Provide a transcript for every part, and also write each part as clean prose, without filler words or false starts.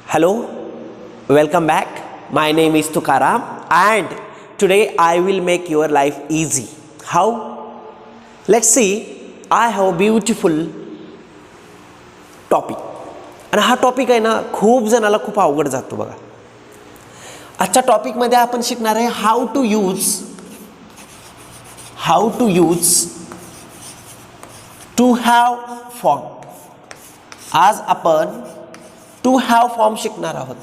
Hello, welcome back. My name is Tukaram and today I will make your life easy. How? Let's see. I have a beautiful topic. आणि हा topic आहे ना खूप जणाला खूप अवघड जातो बघा. आजच्या टॉपिक मध्ये आपण शिकणार आहे how to use to have form. आज आपण टू हॅव फॉर्म शिकणार आहोत.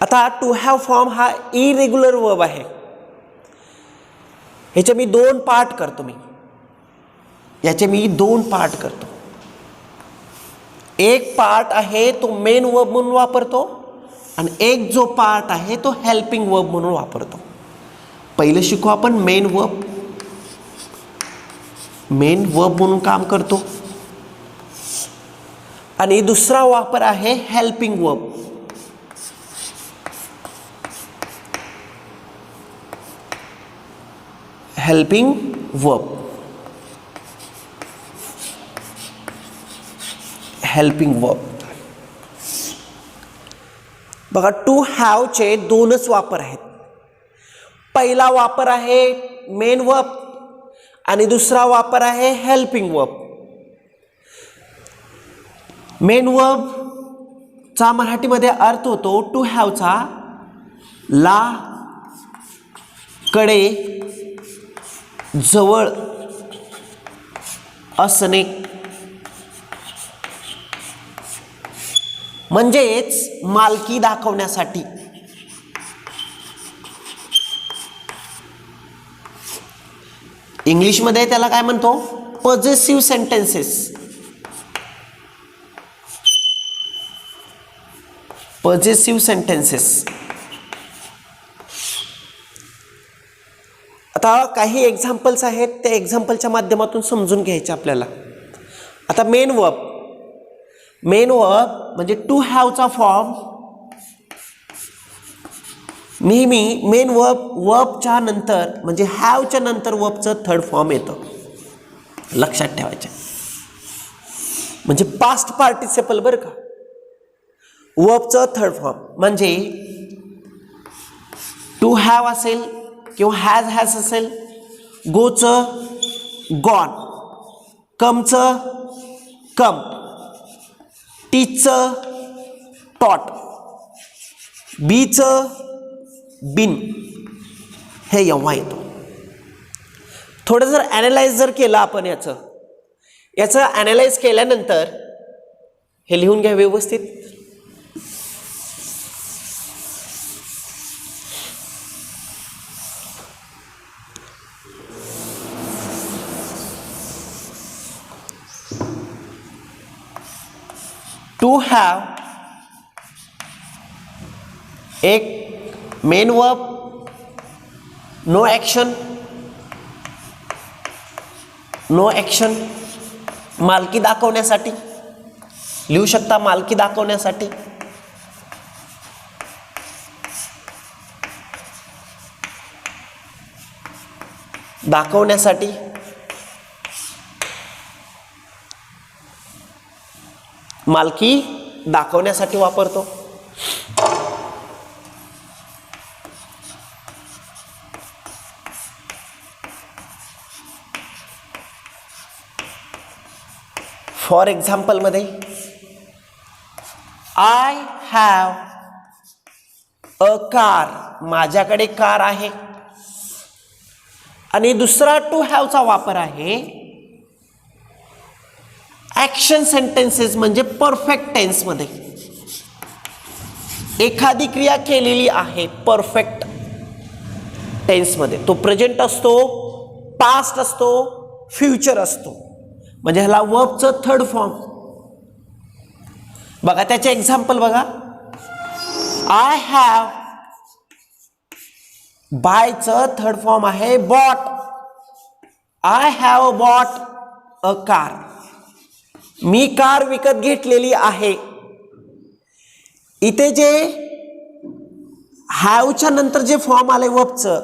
आता टू हॅव फॉर्म हा इरेग्युलर वर्ब आहे. याचे मी दोन पार्ट करतो. एक पार्ट आहे तो मेन वर्ब म्हणून वापरतो आणि एक जो पार्ट आहे तो हेल्पिंग वर्ब म्हणून वापरतो. पहिले शिकू आपण मेन वर्ब म्हणून काम करतो आणि दुसरा वापर आहे हेल्पिंग वर्ब. बघा टू हॅव चे दोनच वापर आहेत. पहिला वापर आहे मेन वर्ब आणि दुसरा वापर आहे हेल्पिंग वर्ब. मेन वर्ब चा मराठीमध्ये अर्थ होतो टू हॅव चा ला कडे जवळ असणे, म्हणजेच मालकी दाखवण्यासाठी. इंग्लिशमध्ये त्याला काय म्हणतो पॉझेसिव्ह सेंटेन्सेस. आता काही एक्झाम्पल्स आहेत, त्या एक्झाम्पलच्या माध्यमातून समजून घ्यायचे आपल्याला. आता मेन वर्ब म्हणजे टू हॅवचा फॉर्म नेहमी मेन वर्बच्या नंतर म्हणजे हॅवच्या नंतर वर्बचं थर्ड फॉर्म येतं. लक्षात ठेवायचं. म्हणजे पास्ट पार्टिसिपल बरं का. वर्बचं थर्ड फॉर्म म्हणजे टू हॅव असेल किंवा हॅज असेल, गोचं गॉन, कमचं कम, टीचचं टॉट, बीचं बिन, हे एव्हा येतो. थोडं जर ॲनालाइज जर केलं आपण याचं ॲनालाइज केल्यानंतर हे लिहून घ्या व्यवस्थित. टू हॅव एक मेन वर्ब, नो ॲक्शन, मालकी दाखवण्यासाठी लिहू शकता. मालकी दाखवण्यासाठी. मालकी दाखवण्यासाठी वापरतो. फॉर एक्झाम्पल मध्ये आय हॅव अ कार, माझ्याकडे कार आहे. आणि दुसरा टू हॅवचा वापर आहे ॲक्शन सेंटेन्सेस म्हणजे परफेक्ट टेन्स मध्ये. एखादी क्रिया केलेली आहे परफेक्ट टेन्स मध्ये. तो प्रेझेंट असतो, पास्ट असतो, फ्युचर असतो. म्हणजे ह्याला वर्बचं थर्ड फॉर्म. बघा त्याचे एक्झाम्पल बघा. आय हॅव, बायचं थर्ड फॉर्म आहे bought. I have bought a car, मी कार विकत घेतलेली आहे. इथे जे हॅवच्या नंतर जे फॉर्म आले वर्बचं,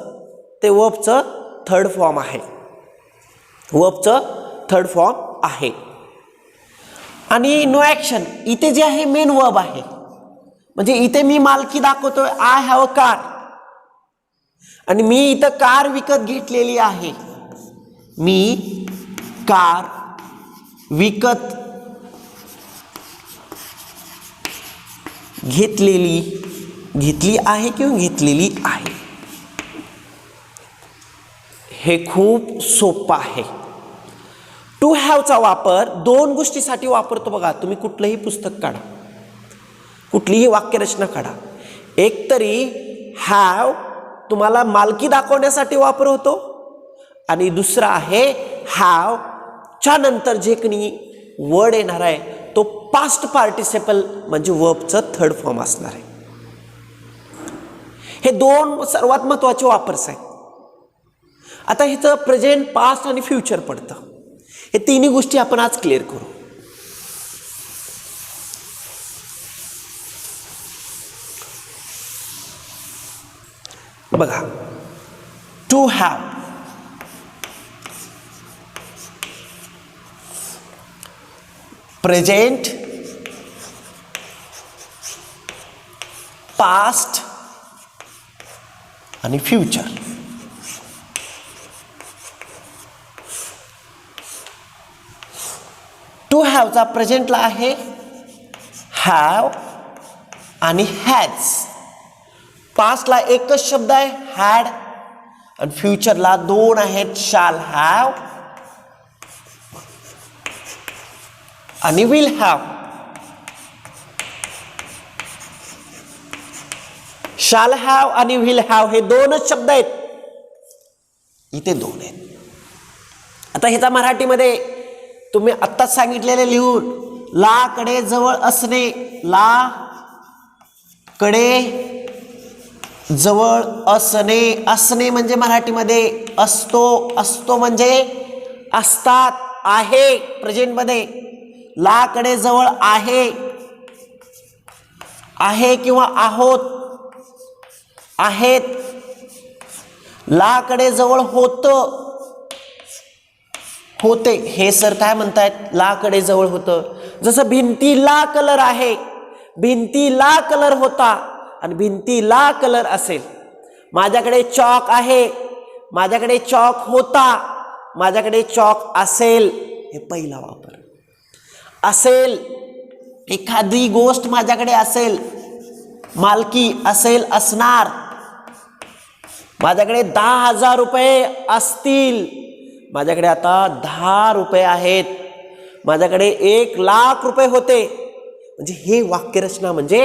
ते वर्बचं थर्ड फॉर्म आहे. आणि नो ॲक्शन. इथे जे आहे मेन वर्ब आहे, म्हणजे इथे मी मालकी दाखवतोय, आय हॅव अ कार, आणि मी इथं कार विकत घेतलेली आहे. मी कार विकत घेतली आहे किंवा घेतलेली आहे. हे खूप सोपं आहे. टू हॅवचा वापर दोन गोष्टीसाठी वापरतो बघा. तुम्ही कुठलंही पुस्तक काढा, कुठलीही वाक्यरचना काढा, एक तरी हॅव तुम्हाला मालकी दाखवण्यासाठी वापर होतो, आणि दुसरा आहे हॅव च्या नंतर जे काही वर्ड येणार आहे तो पास्ट पार्टिसिपल म्हणजे वर्बचं थर्ड फॉर्म असणार आहे. हे दोन सर्वात महत्वाचे वापर्स आहेत. आता ह्याचं प्रेझेंट, पास्ट आणि फ्युचर पडतं. हे तिन्ही गोष्टी आपण आज क्लिअर करू. बघा, टू हॅव, प्रेझेंट, पास्ट आणि फ्युचर. टू हॅवचा प्रेझेंटला आहे हॅव आणि हॅज. पास्टला एकच शब्द आहे हॅड, आणि फ्युचरला दोन आहेत शाल हॅव आणि विल हॅव. शाल हॅव आणि विल हॅव हे दोनच शब्द आहेत, इथे दोन आहेत. आता ह्याचा मराठीमध्ये तुम्ही आत्ताच सांगितलेले लिहून, ला कडे जवळ असणे, ला कडे जवळ असणे. असणे म्हणजे मराठीमध्ये असतो, असतो म्हणजे असतात, आहे प्रेझेंटमध्ये. ला कडे जवळ आहे, आहे किंवा आहोत, आहेत. ला कडे जवळ होतं, होते. हे सर काय म्हणतायत, ला कडे जवळ होतं. जसं भिंतीला कलर आहे, भिंतीला कलर होता आणि भिंतीला कलर असेल. माझ्याकडे चॉक आहे, माझ्याकडे चॉक होता, माझ्याकडे चॉक असेल. हे पहिला वापर. असेल, एखादी गोष्ट माझ्याकडे असेल, मालकी असेल, असणार. माझ्याकडे 10,000 रुपये असतील, माझ्याकडे आता 10 रुपये आहेत. माझ्याकडे 1,00,000 रुपये होते. म्हणजे हे वाक्यरचना म्हणजे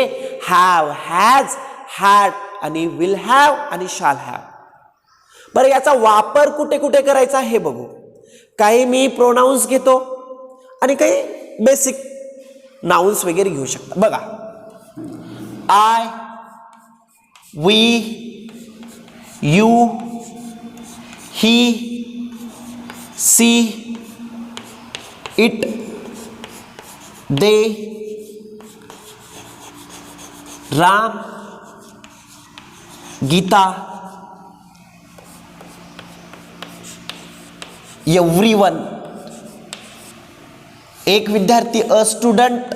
हॅव, हॅज, हॅड आणि विल हॅव आणि शाल हॅव. बरं, याचा वापर कुठे कुठे करायचा हे बघू. काही मी प्रोनाउन्स घेतो आणि काही बेसिक नाउन्स वगैरे घेऊ शकता. बघा, I, we, you, he, she, it, they, Ram, Gita, everyone. एक विद्यार्थी, अ स्टुडंट.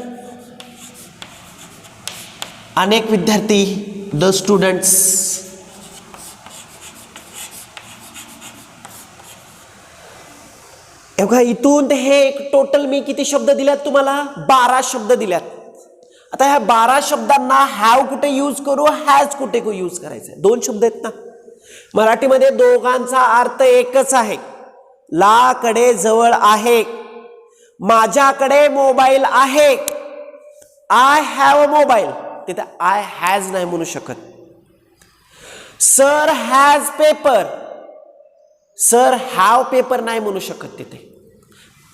अनेक विद्यार्थी, द स्टुडंट्स. एवढा इथून ते हे टोटल मी किती शब्द दिल्यात तुम्हाला, 12 शब्द दिल्यात. आता ह्या 12 शब्दांना हॅव कुठे यूज करू, हॅज कुठे यूज करायचं. दोन शब्द आहेत ना मराठीमध्ये, दोघांचा अर्थ एकच आहे. ला कडे जवळ आहे, माझ्याकडे मोबाईल आहे. आय हॅव अ मोबाईल, तिथे आय हॅज नाही म्हणू शकत. Sir has paper, sir have paper नाही म्हणू शकत तिथे.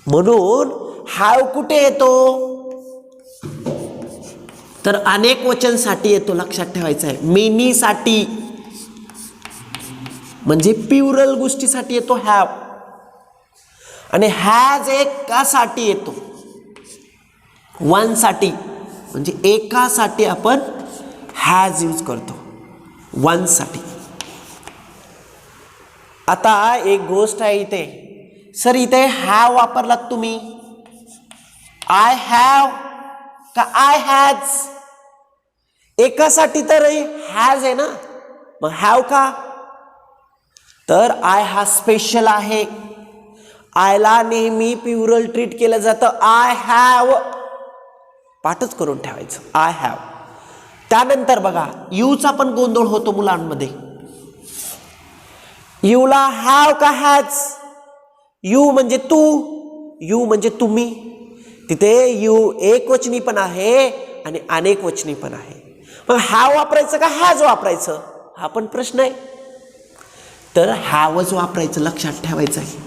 म्हणून हॅव कुठे येतो, तर अनेक वचनसाठी येतो. लक्षात ठेवायचं आहे. मेनी साठी म्हणजे प्युरल गोष्टीसाठी येतो हॅव. आणि हॅज एकासाठी येतो, वन साठी, म्हणजे एकासाठी आपण हॅज यूज करतो, वन साठी. आता एक गोष्ट आहे इथे, सर इथे हॅव वापरलात तुम्ही, आय हॅव का आय हॅज? एकासाठी तर हॅज आहे ना, मग हॅव का? तर आय हा स्पेशल आहे. आयला नेहमी प्युरल ट्रीट केलं जातं. आय हॅव पाठच करून ठेवायचं, आय हॅव. त्यानंतर बघा यूचा पण गोंधळ होतो मुलांमध्ये. यूला हॅव का हॅज? यू म्हणजे तू, यू म्हणजे तुम्ही. तिथे यू एकवचनी पण आहे आणि अनेक वचनी पण आहे. मग हॅव वापरायचं का हॅज वापरायचं, हा पण प्रश्न आहे. तर हॅवच वापरायचं, लक्षात ठेवायचं आहे.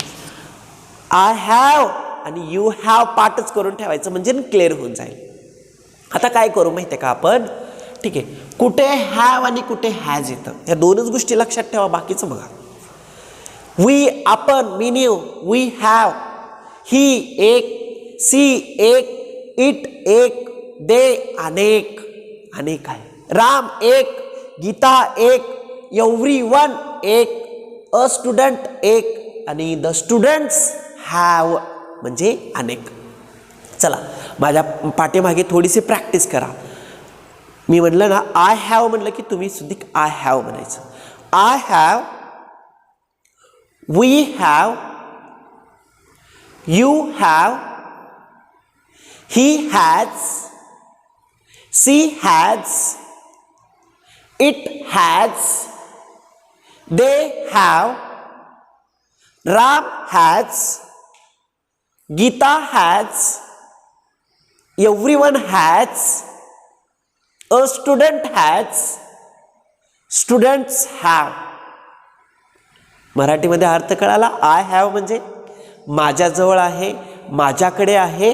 आय हॅव आणि यू हॅव पाठच करून ठेवायचं म्हणजे क्लिअर होऊन जाईल. आता काय करू माहितीये का आपण? ठीक आहे, कुठे हॅव आणि कुठे हॅज येतं, या दोनच गोष्टी लक्षात ठेवा, बाकीचं बघा. वी आपण, मी न्यू, वी हॅव, ही एक, सी एक, इट एक, दे अनेक, अनेक आहे. राम एक, गीता एक, एव्हरीवन एक, अ स्टुडंट एक आणि द स्टुडंट्स हॅव म्हणजे अनेक. चला माझ्या पाठीमागे थोडीशी प्रॅक्टिस करा. मी म्हणलं ना आय हॅव म्हणलं की तुम्ही सुद्धा आय हॅव म्हणायचं. I have, we have, you have, he has, she has, it has, they have, Ram has, Gita has, everyone has, a student has, students have. मराठीमध्ये अर्थ कळाला. आय हॅव म्हणजे माझ्याजवळ आहे, माझ्याकडे आहे,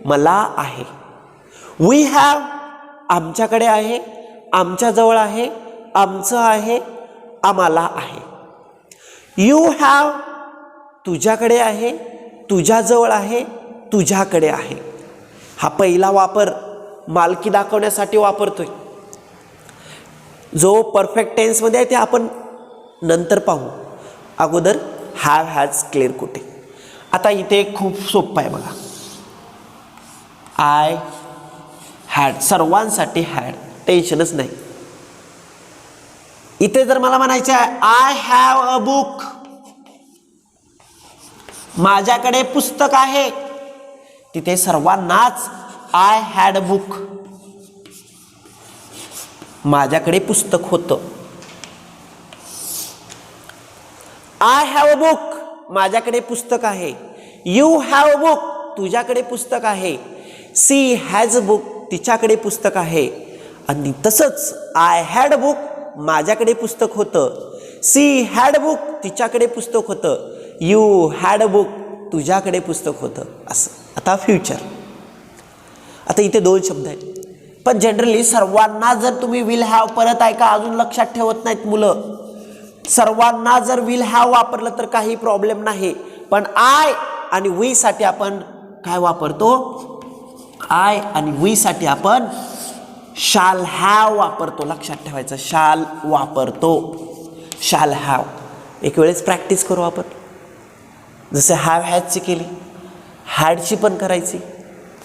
मला आहे. वी हॅव आमच्याकडे आहे, आमच्याजवळ आहे, आमचं आहे, आम्हाला आहे. यू हॅव तुझ्याकडे आहे, तुझ्याजवळ आहे, तुझ्याकडे आहे. हा पहिला वापर मालकी दाखवण्यासाठी वापरतोय. जो परफेक्ट टेन्समध्ये आहे ते आपण नंतर पाहू. अगोदर हॅव हॅज क्लिअर कुठे. आता इथे खूप सोपं आहे बघा. आय हॅड सर्वांसाठी हॅड, टेन्शनच नाही. इथे जर मला म्हणायचं आहे आय हॅव अ बुक, माझ्याकडे पुस्तक आहे, तिथे सर्वांनाच आय हॅड अ बुक, माझ्याकडे पुस्तक होतं. आय हॅव अ बुक माझ्याकडे पुस्तक आहे. यू हॅव अ बुक तुझ्याकडे पुस्तक आहे. सी हॅज अ बुक तिच्याकडे पुस्तक आहे. आणि तसंच आय हॅड अ बुक माझ्याकडे पुस्तक होतं. सी हॅड अ बुक तिच्याकडे पुस्तक होतं. यू हॅड अ बुक तुझ्याकडे पुस्तक होतं. असं. आता फ्युचर. आता इथे दोन शब्द आहेत, पण जनरली सर्वांना जर तुम्ही विल हॅव, परत ऐका अजून लक्षात ठेवत नाहीत मुलं, सर्वांना जर विल हॅव वापरलं तर काही प्रॉब्लेम नाही. पण आय आणि वी साठी आपण काय वापरतो? आय आणि वी साठी आपण शाल हॅव वापरतो. लक्षात ठेवायचं, शाल वापरतो. Shall have. एक वेळेस प्रॅक्टिस करू आपण. जसे हॅव हॅजची केली, हॅडची पण करायची.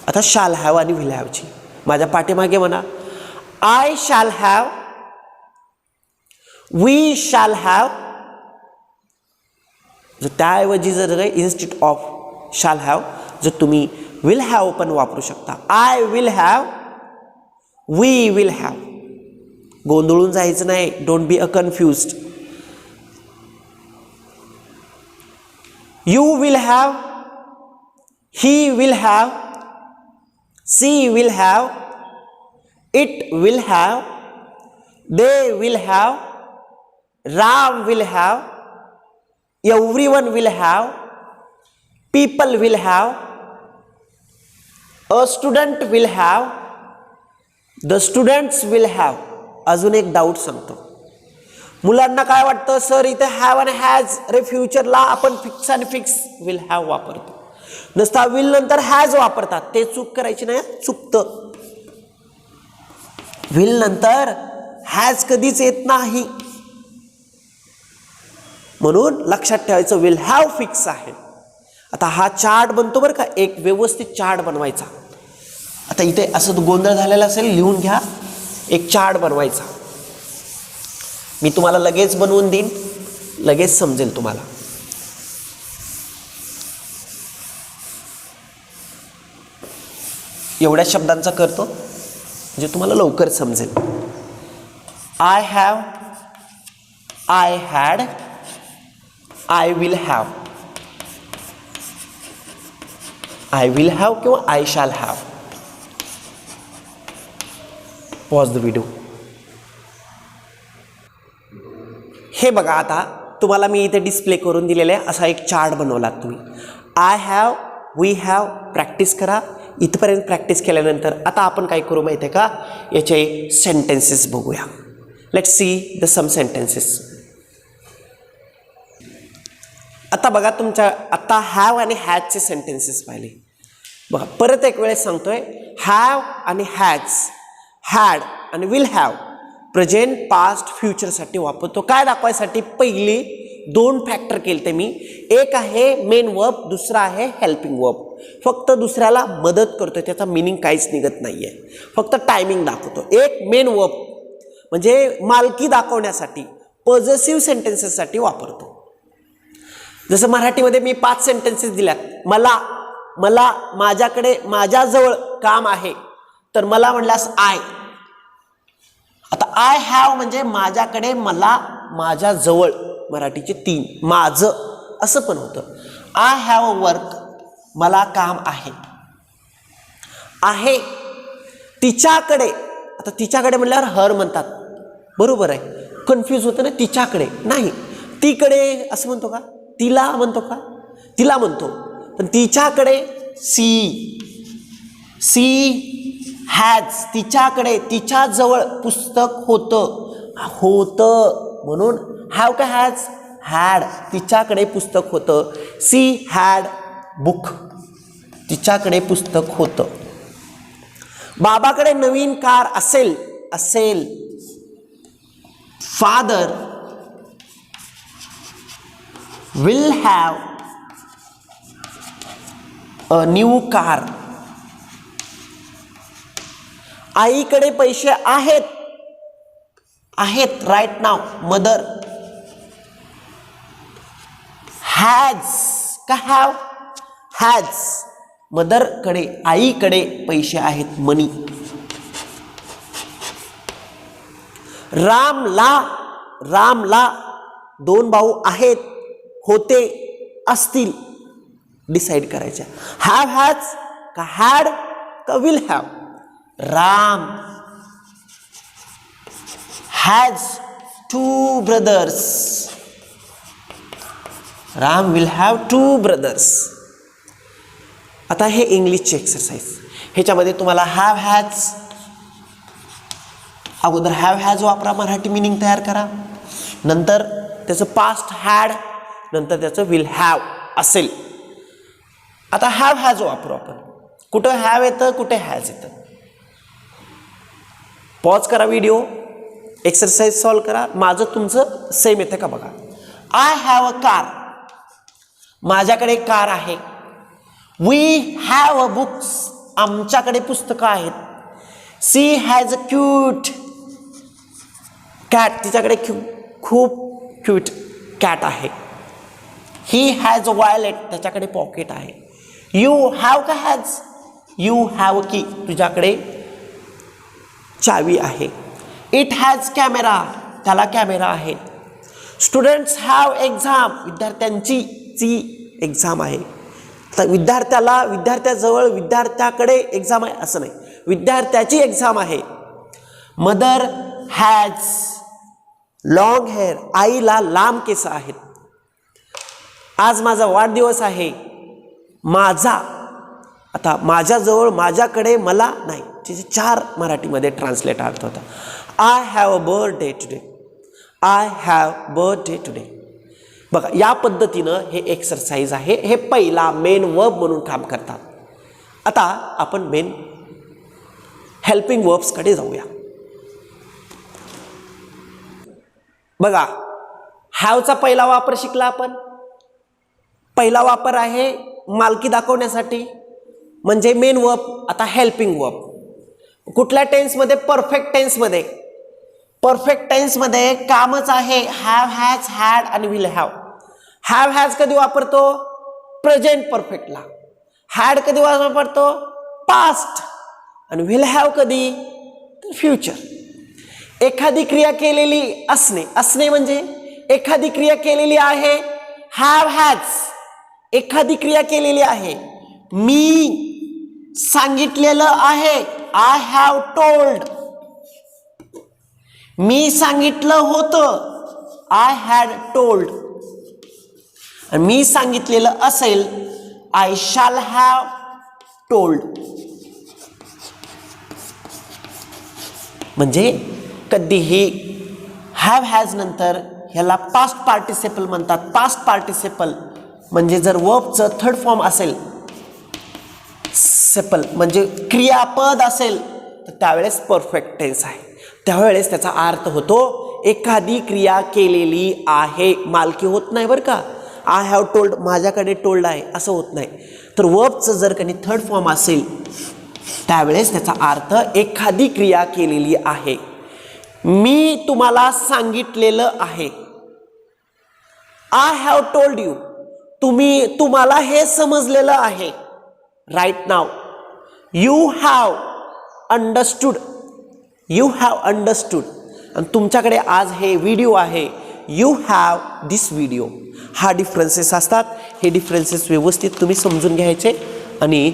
आता शाल हॅव आणि विल हॅवची. माझ्या पाठीमागे म्हणा, I shall have, we shall have. जर त्याऐवजी जर इन्स्टिट्यूट ऑफ शाल हॅव जर तुम्ही विल हॅव पण वापरू शकता. I will have, we will have. गोंधळून जायचं नाही. Don't be a confused. You will have, he will have, she will have, it will have, they will have, Ram will have, everyone will have, people will have, a student will have, the students will have. अजून एक doubt सांगतो. मुलांना काय वाटतं, sir इथे have आणि has, अरे फ्युचरला आपण फिक्स आणि फिक्स विल हॅव वापरतो. नसता विल नंतर हॅज वापरतात. ते चूक करायची नाही, चुकतं. विल नंतर हॅज कधीच येत नाही. म्हणून लक्षात ठेवायचं विल हॅव फिक्स आहे आता हा चार्ट बनतो बरं का, एक व्यवस्थित चार्ट बनवायचा. आता इथे असं गोंधळ झालेला असेल, लिहून घ्या. एक चार्ट बनवायचा. मी तुम्हाला लगेच बनवून देईन, लगेच समजेल तुम्हाला. एवढ्या शब्दांचा करतो म्हणजे तुम्हाला लवकर समजेल. I have, I had, I will have, I will have किंवा I shall have. Pause the video. हे बघा, आता तुम्हाला मी इथे डिस्प्ले करून दिलेला आहे असा एक चार्ट बनवलात तुम्ही. I have, we have, practice करा. इथपर्यंत प्रॅक्टिस केल्यानंतर आता आपण काय करू माहिती आहे का, याचे सेंटेन्सेस बघूया. Let's see the some sentences. आता बघा, तुमच्या आता हॅव आणि हॅजचे सेंटेन्सेस पाहिले बघा. परत एक वेळेस सांगतोय, हॅव आणि हॅज, हॅड आणि विल हॅव प्रेझेंट, पास्ट, फ्युचरसाठी वापरतो. काय दाखवायसाठी? पहिली दोन फॅक्टर केले ते मी. एक आहे मेन वर्ब, दुसरा आहे हेल्पिंग वर्ब. फक्त दुसऱ्याला मदत करतोय, त्याचा मिनिंग काहीच निघत नाहीये, फक्त टायमिंग दाखवतो. एक मेन वर्ब म्हणजे मालकी दाखवण्यासाठी, पॉझिटिव्ह सेंटेन्सेससाठी वापरतो. जसं मराठीमध्ये मी 5 सेंटेन्सेस दिल्यात. मला, मला, माझ्याकडे, माझ्याजवळ काम आहे, तर मला म्हणल्यास आय. आता आय हॅव म्हणजे माझ्याकडे, मला, माझ्याजवळ, मराठीचे 3, माझं असं पण होतं. आय हॅव अ वर्क, मला काम आहे. आहे तिच्याकडे, आता तिच्याकडे म्हणल्यावर हर म्हणतात, बरोबर आहे. कन्फ्यूज होतं ना, तिच्याकडे नाही, तीकडे असं म्हणतो का, तिला म्हणतो का, तिला म्हणतो, पण तिच्याकडे सी, सी हॅज, तिच्याकडे, तिच्याजवळ पुस्तक होतं, होतं म्हणून हॅव का हॅज, हॅड, तिच्याकडे पुस्तक होतं. सी हॅड बुक, तिच्याकडे पुस्तक होतं. बाबाकडे नवीन कार असेल, असेल. Father will have a new car. आईकडे पैसे आहेत, आहेत राईट नाव. मदर हॅज का हॅव, हॅज, मदरकडे, आईकडे पैसे आहेत, मनी. रामला, रामला 2 भाऊ आहेत, होते, असतील, डिसाइड करायचे. हॅव हॅज का हॅड का will have. Ram has 2 brothers, Ram will have 2 brothers. आता हे इंग्लिशची एक्सरसाइज. ह्याच्यामध्ये तुम्हाला हॅव हॅज, अगोदर हॅव हॅज वापरा, मराठी मिनिंग तयार करा. नंतर त्याचं पास्ट हॅड, नंतर त्याचं विल हॅव असेल. आता हॅव हॅज वापरू आपण. कुठं हॅव येतं, कुठे हॅज येतं. पॉज करा व्हिडिओ, एक्सरसाइज सॉल्व करा. माझं तुमचं सेम येतं का बघा. आय हॅव अ कार, माझ्याकडे कार आहे. वी हॅव अ बुक्स, आमच्याकडे पुस्तकं आहेत. She has a cute cat, तिच्याकडे खूप क्यूट कॅट आहे. ही हॅज अ वॉलेट, त्याच्याकडे पॉकेट आहे. यू हॅव का has, you have a key, तुझ्याकडे चावी आहे. इट हॅज कॅमेरा, त्याला कॅमेरा आहे. स्टुडंट्स हॅव एक्झाम, विद्यार्थ्यांची एक्झाम आहे. तर विद्यार्थ्याला, विद्यार्थ्याजवळ, विद्यार्थ्याकडे एक्झाम आहे असं नाही, विद्यार्थ्याची एक्झाम आहे. मदर हॅज लॉंग हेअर, आईला लांब केस आहेत. आज माझा वाढदिवस आहे. माझा, आता माझ्याजवळ, माझ्याकडे, मला नाही, तिचे 4 मराठीमध्ये ट्रान्सलेट अर्थ होता. I have a birthday today, I have birthday today. बघा, या पद्धतीनं हे एक्सरसाइज आहे. हे पहिला मेन वर्ब म्हणून काम करतात. आता आपण मेन हेल्पिंग वर्ब्सकडे जाऊया. बघा, हॅवचा पहिला वापर शिकला आपण. पहिला वापर आहे मालकी दाखवण्यासाठी, म्हणजे मेन वर्ब आता हेल्पिंग वर्ब. कुठल्या टेन्समध्ये? परफेक्ट टेन्समध्ये. परफेक्ट टेन्समध्ये कामच आहे हॅव, हॅज, हॅड आणि विल हॅव. हॅव हॅज कधी वापरतो? प्रेझेंट परफेक्टला. हॅड कधी वापरतो? पास्ट. आणि विल हॅव कधी? तर फ्युचर. एखादी क्रिया केलेली असणे. असणे म्हणजे एखादी क्रिया केलेली आहे. हॅव हॅज एखादी क्रिया केलेली आहे. मी सांगितलेलं आहे. I have told. मी सांगितलं होतं. I had told. आणि मी सांगितलेलं असेल. I shall have told. म्हणजे कधीही हॅव हॅज नंतर ह्याला पास्ट पार्टिसिपल म्हणतात. पास्ट पार्टिसिपल म्हणजे जर वर्बचं थर्ड फॉर्म असेल, सेपल म्हणजे क्रियापद असेल, तर त्यावेळेस परफेक्ट टेन्स आहे. त्यावेळेस त्याचा अर्थ होतो एखादी क्रिया केलेली आहे. मालकी होत नाही बरं का. आय हॅव टोल्ड, माझ्याकडे टोल्ड आहे असं होत नाही. तर वर्बचं जर कधी थर्ड फॉर्म असेल त्यावेळेस त्याचा अर्थ एखादी क्रिया केलेली आहे. मी तुम्हाला सांगितलेलं आहे. I have told you. तुम्हाला हे समजलेलं आहे. Right now. You have understood. You have understood. आणि तुमच्याकडे आज हे व्हिडिओ आहे. You have this video. हा डिफरन्सेस असतात. हे डिफरन्सेस व्यवस्थित तुम्ही समजून घ्यायचे आणि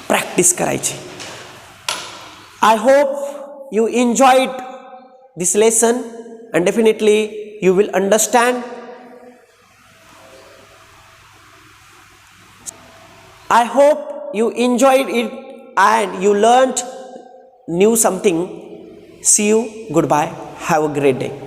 प्रॅक्टिस करायची. I hope you enjoyed this lesson and definitely you will understand. I hope you enjoyed it and you learned new something. See you. Goodbye. Have a great day.